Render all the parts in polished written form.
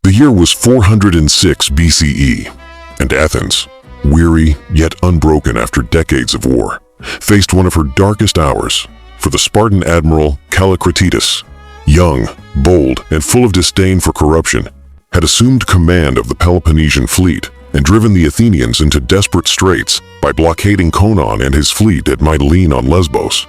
The year was 406 BCE, and Athens, weary yet unbroken after decades of war, faced one of her darkest hours. For the Spartan admiral Callicratidas, young, bold, and full of disdain for corruption, had assumed command of the Peloponnesian fleet and driven the Athenians into desperate straits by blockading Conon and his fleet at Mytilene on Lesbos.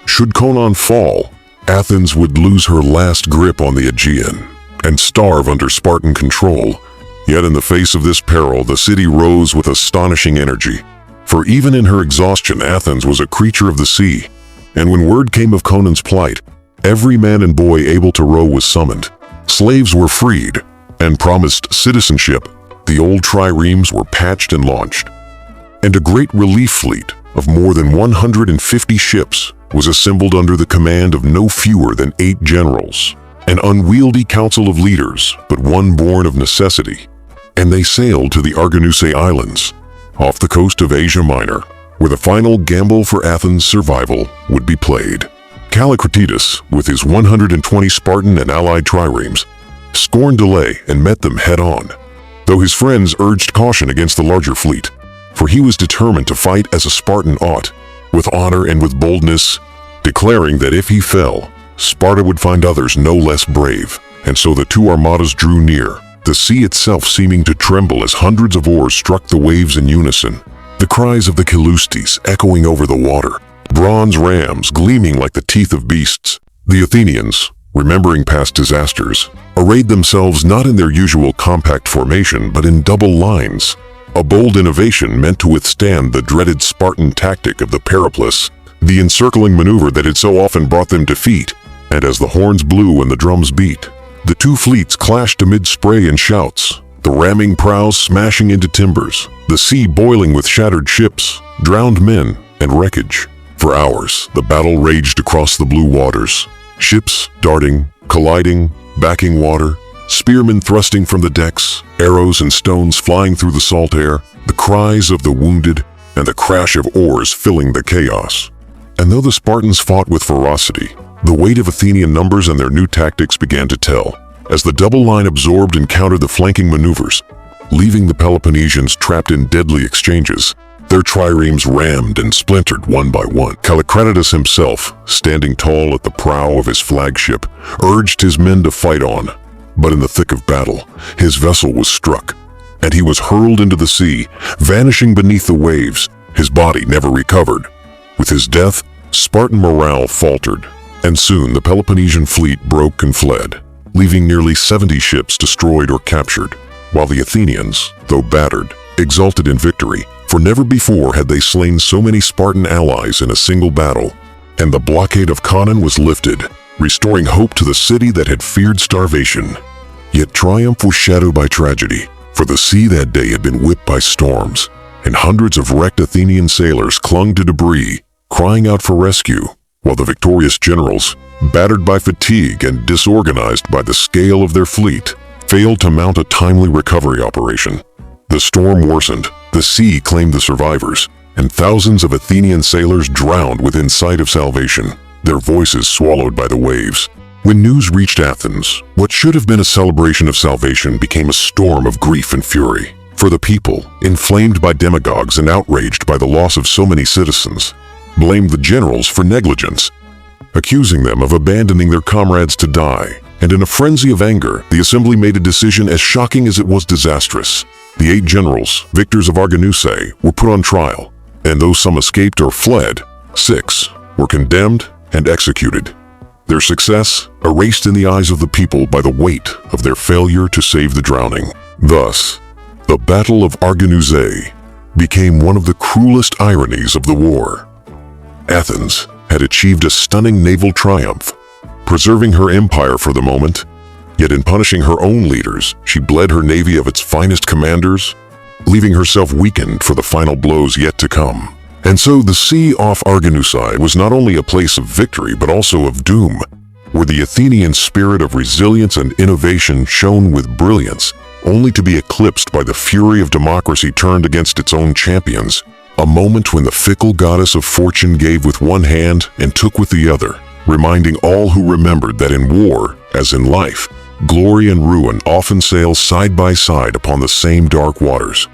Should Conon fall, Athens would lose her last grip on the Aegean and starve under Spartan control. Yet in the face of this peril, the city rose with astonishing energy. For even in her exhaustion, Athens was a creature of the sea, and when word came of Conon's plight, every man and boy able to row was summoned. Slaves were freed, and promised citizenship, the old triremes were patched and launched. And a great relief fleet of more than 150 ships was assembled under the command of no fewer than 8 generals, an unwieldy council of leaders, but one born of necessity. And they sailed to the Arginusae Islands, off the coast of Asia Minor, where the final gamble for Athens' survival would be played. Callicratidas, with his 120 Spartan and allied triremes, scorned delay and met them head-on, though his friends urged caution against the larger fleet, for he was determined to fight as a Spartan ought, with honor and with boldness, declaring that if he fell, Sparta would find others no less brave. And so the two armadas drew near, the sea itself seeming to tremble as hundreds of oars struck the waves in unison, the cries of the Kilustes echoing over the water, bronze rams gleaming like the teeth of beasts. The Athenians, remembering past disasters, arrayed themselves not in their usual compact formation but in double lines, a bold innovation meant to withstand the dreaded Spartan tactic of the periplus, the encircling maneuver that had so often brought them defeat. And as the horns blew and the drums beat, the two fleets clashed amid spray and shouts, the ramming prows smashing into timbers, the sea boiling with shattered ships, drowned men, and wreckage. For hours, the battle raged across the blue waters, ships darting, colliding, backing water, spearmen thrusting from the decks, arrows and stones flying through the salt air, the cries of the wounded, and the crash of oars filling the chaos. And though the Spartans fought with ferocity, the weight of Athenian numbers and their new tactics began to tell, as the double line absorbed and countered the flanking maneuvers, leaving the Peloponnesians trapped in deadly exchanges. Their triremes rammed and splintered one by one. Callicratidas himself, standing tall at the prow of his flagship, urged his men to fight on. But in the thick of battle, his vessel was struck, and he was hurled into the sea, vanishing beneath the waves, his body never recovered. With his death, Spartan morale faltered, and soon the Peloponnesian fleet broke and fled, leaving nearly 70 ships destroyed or captured, while the Athenians, though battered, exulted in victory, for never before had they slain so many Spartan allies in a single battle. And the blockade of Conon was lifted, restoring hope to the city that had feared starvation. Yet triumph was shadowed by tragedy, for the sea that day had been whipped by storms, and hundreds of wrecked Athenian sailors clung to debris, crying out for rescue, while the victorious generals, battered by fatigue and disorganized by the scale of their fleet, failed to mount a timely recovery operation. The storm worsened, the sea claimed the survivors, and thousands of Athenian sailors drowned within sight of salvation, their voices swallowed by the waves. When news reached Athens, what should have been a celebration of salvation became a storm of grief and fury. For the people, inflamed by demagogues and outraged by the loss of so many citizens, blamed the generals for negligence, accusing them of abandoning their comrades to die. And in a frenzy of anger, the assembly made a decision as shocking as it was disastrous. The 8 generals, victors of arginusae, were put on trial, and though some escaped or fled, 6 were condemned and executed. Their success erased in the eyes of the people by the weight of their failure to save the drowning. Thus, the Battle of Arginusae became one of the cruelest ironies of the war. Athens had achieved a stunning naval triumph, preserving her empire for the moment, yet in punishing her own leaders, she bled her navy of its finest commanders, leaving herself weakened for the final blows yet to come. And so the sea off Arginusae was not only a place of victory but also of doom, where the Athenian spirit of resilience and innovation shone with brilliance, only to be eclipsed by the fury of democracy turned against its own champions. A moment when the fickle goddess of fortune gave with one hand and took with the other, reminding all who remembered that in war, as in life, Glory and ruin often sail side by side upon the same dark waters.